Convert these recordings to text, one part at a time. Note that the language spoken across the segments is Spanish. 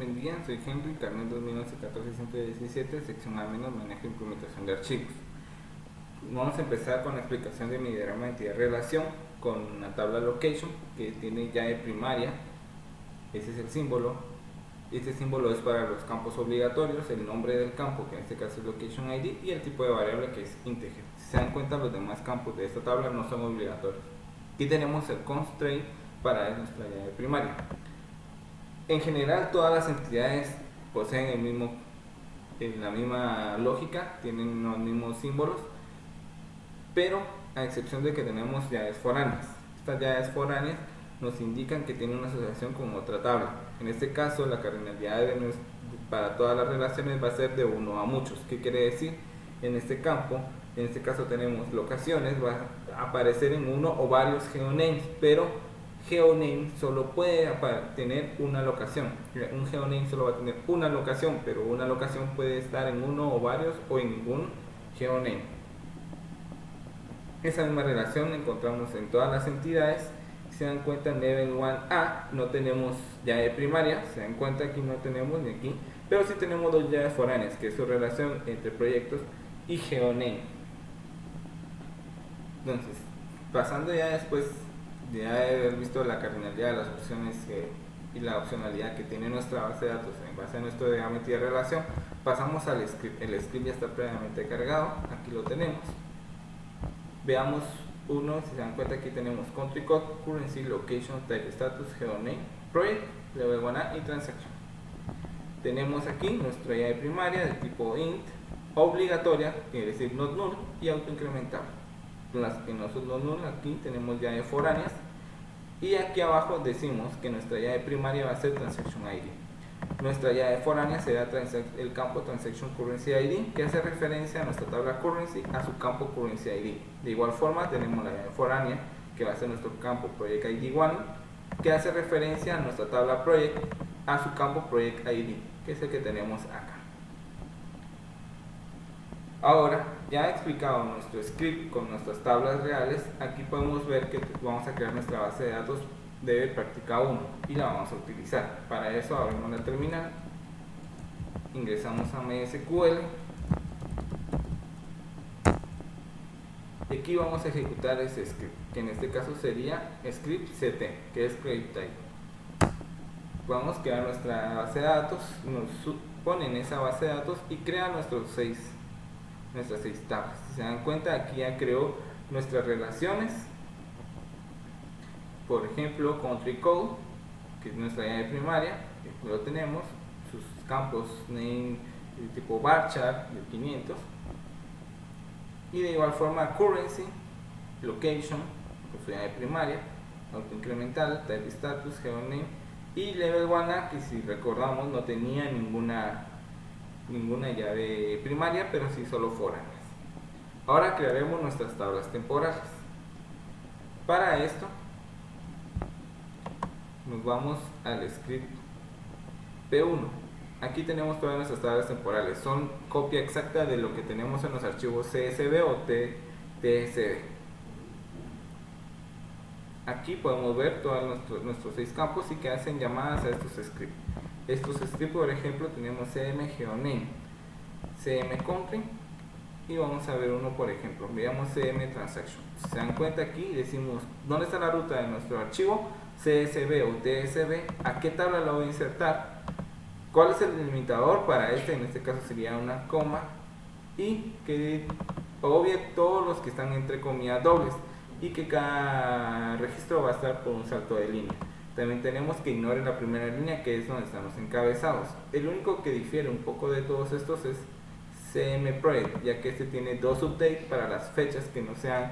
Buen día, soy Henry, carnet 2011-14-117, sección A-, manejo e implementación de archivos. Vamos a empezar con la explicación de mi diagrama de entidad-relación con una tabla location que tiene llave primaria. Ese es el símbolo. Este símbolo es para los campos obligatorios, el nombre del campo, que en este caso es location ID, y el tipo de variable, que es integer. Si se dan cuenta, los demás campos de esta tabla no son obligatorios. Aquí tenemos el constraint para nuestra llave primaria. En general, todas las entidades poseen la misma lógica, tienen los mismos símbolos, pero a excepción de que tenemos llaves foráneas. Estas llaves foráneas nos indican que tienen una asociación con otra tabla. En este caso, la cardinalidad para todas las relaciones va a ser de 1 a muchos. ¿Qué quiere decir? En este campo, en este caso tenemos locaciones, va a aparecer en uno o varios geonames, pero geoname solo puede tener una locación. Un geoname solo va a tener una locación, pero una locación puede estar en uno o varios o en ningún geoname. Esa misma relación la encontramos en todas las entidades. Si se dan cuenta, en level 1A no tenemos llave primaria, se dan cuenta, aquí no tenemos ni aquí, pero sí tenemos dos llaves foráneas, que es su relación entre proyectos y geoname. Entonces, pasando ya después de haber visto la cardinalidad de las opciones y la opcionalidad que tiene nuestra base de datos en base a nuestro diagrama de relación, pasamos al script. El script ya está previamente cargado, aquí lo tenemos. Veamos uno. Si se dan cuenta, aquí tenemos country code, currency, location, type, status, geoname, project, level 1A y transaction. Tenemos aquí nuestra llave primaria de tipo int, obligatoria, quiere decir not null, y autoincrementable. Las que no son not null, aquí tenemos llaves foráneas, y aquí abajo decimos que nuestra llave primaria va a ser transaction ID. Nuestra llave foránea será el campo transaction currency ID, que hace referencia a nuestra tabla currency, a su campo currency ID. De igual forma tenemos la llave foránea, que va a ser nuestro campo project ID 1, que hace referencia a nuestra tabla project, a su campo project ID, que es el que tenemos acá. Ahora, ya he explicado nuestro script con nuestras tablas reales, aquí podemos ver que vamos a crear nuestra base de datos de práctica 1 y la vamos a utilizar. Para eso abrimos la terminal, ingresamos a MySQL y aquí vamos a ejecutar ese script, que en este caso sería script ct, que es create type. Vamos a crear nuestra base de datos, nos pone en esa base de datos y crea nuestras seis tablas. Si se dan cuenta, aquí ya creó nuestras relaciones. Por ejemplo, country code, que es nuestra llave primaria, que lo tenemos, sus campos name de tipo varchar de 500, y de igual forma currency, location, con su llave primaria, autoincremental, type, status, geoname, y level 1A, que si recordamos no tenía ninguna llave primaria, pero sí solo foráneas. Ahora crearemos nuestras tablas temporales. Para esto nos vamos al script P1. Aquí tenemos todas nuestras tablas temporales, son copia exacta de lo que tenemos en los archivos CSV o TSV. Aquí podemos ver todos nuestros 6 campos y que hacen llamadas a estos scripts. Estos scripts, por ejemplo, tenemos cm geoname, cm country, y vamos a ver uno, por ejemplo, veamos cm transaction. Si se dan cuenta, aquí decimos dónde está la ruta de nuestro archivo CSV o TSV, a qué tabla la voy a insertar, cuál es el delimitador para en este caso sería una coma, y que obvie todos los que están entre comillas dobles, y que cada registro va a estar por un salto de línea. También tenemos que ignore la primera línea, que es donde están los encabezados. El único que difiere un poco de todos estos es cmproject, ya que este tiene dos updates para las fechas que no sean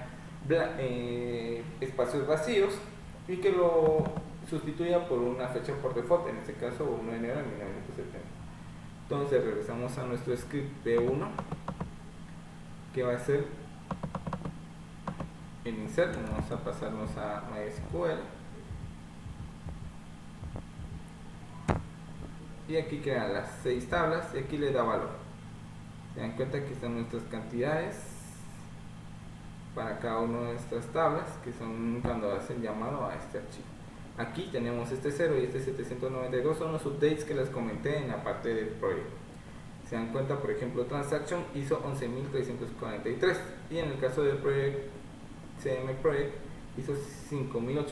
espacios vacíos, y que lo sustituya por una fecha por default, en este caso 1 de enero de 1970. Entonces regresamos a nuestro script P1, que va a ser el insert. Vamos a pasarnos a MySQL y aquí quedan las 6 tablas y aquí le da valor. Se dan cuenta que están nuestras cantidades para cada una de estas tablas, que son cuando hacen llamado a este archivo. Aquí tenemos este 0 y este 792 son los updates que les comenté en la parte del proyecto. Se dan cuenta, por ejemplo, transaction hizo 11.343 y en el caso del proyecto CM Project hizo 5.881.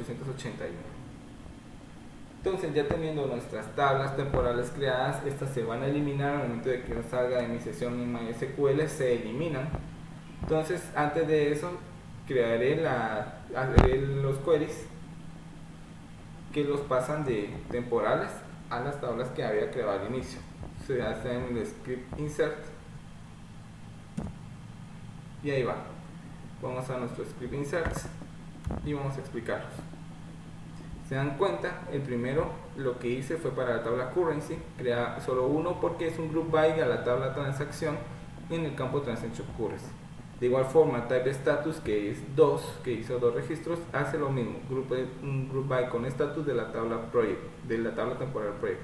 Entonces, ya teniendo nuestras tablas temporales creadas, estas se van a eliminar al momento de que yo salga de mi sesión en MySQL, se eliminan. Entonces, antes de eso, haré los queries que los pasan de temporales a las tablas que había creado al inicio. Se hace en el script insert y ahí va. Vamos a nuestro script insert y vamos a explicarlos. Se dan cuenta, el primero lo que hice fue para la tabla currency, crear solo uno porque es un group by a la tabla transacción en el campo transaction currency. De igual forma, type status, que es 2, que hizo 2 registros, hace lo mismo, un group by con status de la tabla project, de la tabla temporal project.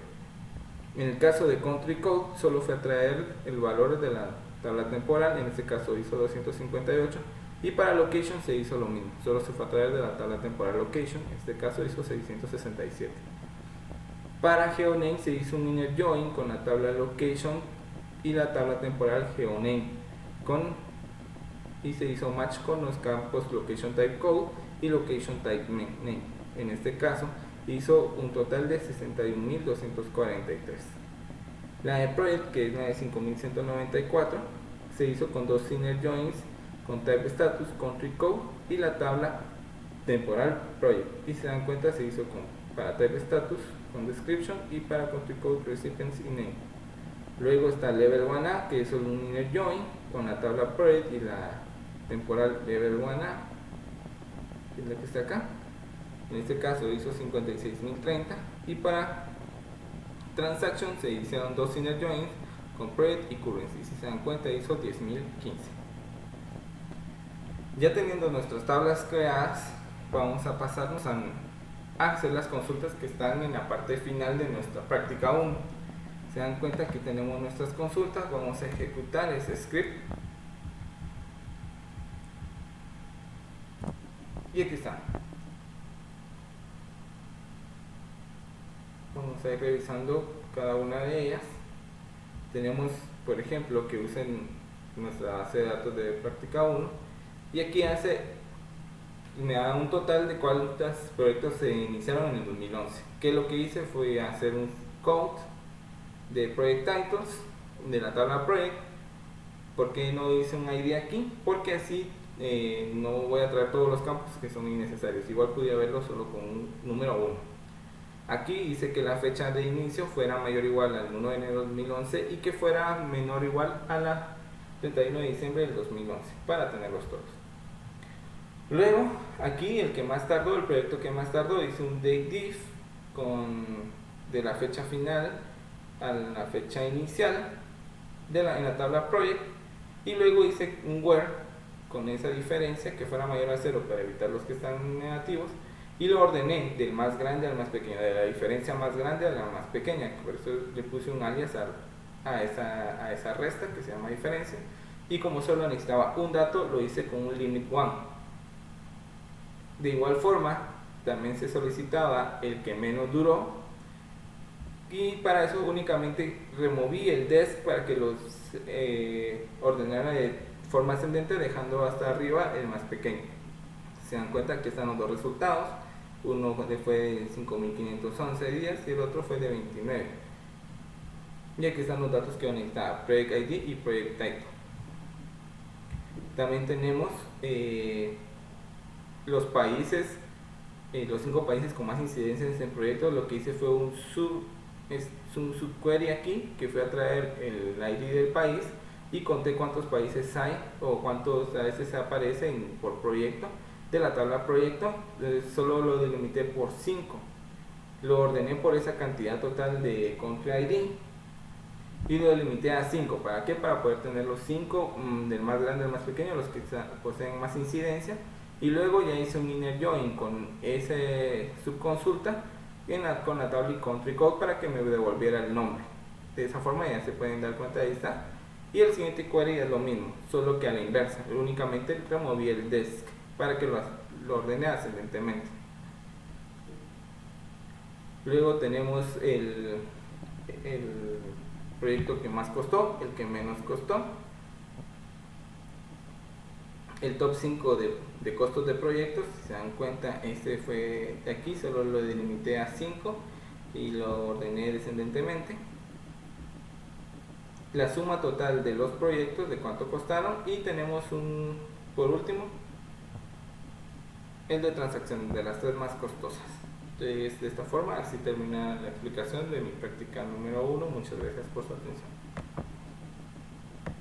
En el caso de country code, solo fue a traer el valor de la tabla temporal, en este caso hizo 258, y para location se hizo lo mismo, solo se fue a traer de la tabla temporal location, en este caso hizo 667. Para geoname se hizo un inner join con la tabla location y la tabla temporal geoname, y se hizo match con los campos location type code y location type name. En este caso hizo un total de 61.243. La de project, que es la de 5.194, se hizo con 2 inner joins con type status, country code y la tabla temporal project, y se dan cuenta se hizo para type status con description y para country code recipients y name. Luego está level 1A, que es solo un inner join con la tabla project y la temporal level 1A, que es la que está acá. En este caso hizo 56.030, y para transaction se hicieron 2 inner joins con project y currency. Si se dan cuenta hizo 10.015. Ya teniendo nuestras tablas creadas, vamos a pasarnos a hacer las consultas que están en la parte final de nuestra práctica 1. Se dan cuenta que tenemos nuestras consultas, vamos a ejecutar ese script. Y aquí está. Vamos a ir revisando cada una de ellas. Tenemos, por ejemplo, que usen nuestra base de datos de práctica 1. Y aquí me da un total de cuántos proyectos se iniciaron en el 2011. Que lo que hice fue hacer un count de project titles de la tabla project. ¿Por qué no hice un ID aquí? Porque así no voy a traer todos los campos que son innecesarios. Igual podía verlo solo con un número 1. Aquí hice que la fecha de inicio fuera mayor o igual al 1 de enero de 2011 y que fuera menor o igual a la 31 de diciembre del 2011 para tenerlos todos. Luego, aquí el proyecto que más tardó, hice un dateDiff de la fecha final a la fecha inicial en la tabla project, y luego hice un where con esa diferencia que fuera mayor a 0 para evitar los que están negativos, y lo ordené del más grande al más pequeño, de la diferencia más grande a la más pequeña. Por eso le puse un alias a esa resta que se llama diferencia, y como solo necesitaba un dato, lo hice con un limit 1. De igual forma, también se solicitaba el que menos duró, y para eso únicamente removí el desc para que los ordenara de forma ascendente, dejando hasta arriba el más pequeño. Se dan cuenta que están los dos resultados, uno fue de 5.511 días y el otro fue de 29. Y aquí están los datos que yo necesitaba, Project ID y Project Title. También tenemos los países, los 5 países con más incidencia en este proyecto. Lo que hice fue un subquery aquí, que fue a traer el ID del país, y conté cuántos países hay o cuántos a veces aparecen por proyecto de la tabla proyecto. Solo lo delimité por 5, lo ordené por esa cantidad total de country ID y lo delimité a 5. ¿Para qué? Para poder tener los 5 del más grande al más pequeño, los que poseen más incidencia. Y luego ya hice un inner join con ese subconsulta con la tabla y country code para que me devolviera el nombre. De esa forma ya se pueden dar cuenta, ahí está. Y el siguiente query es lo mismo, solo que a la inversa, únicamente removí el desc para que lo ordene ascendentemente. Luego tenemos el proyecto que más costó, el que menos costó. El top 5 de costos de proyectos, si se dan cuenta, este fue de aquí, solo lo delimité a 5 y lo ordené descendentemente. La suma total de los proyectos, de cuánto costaron, y tenemos por último, el de transacción de las 3 más costosas. Entonces, de esta forma, así termina la explicación de mi práctica número 1. Muchas gracias por su atención.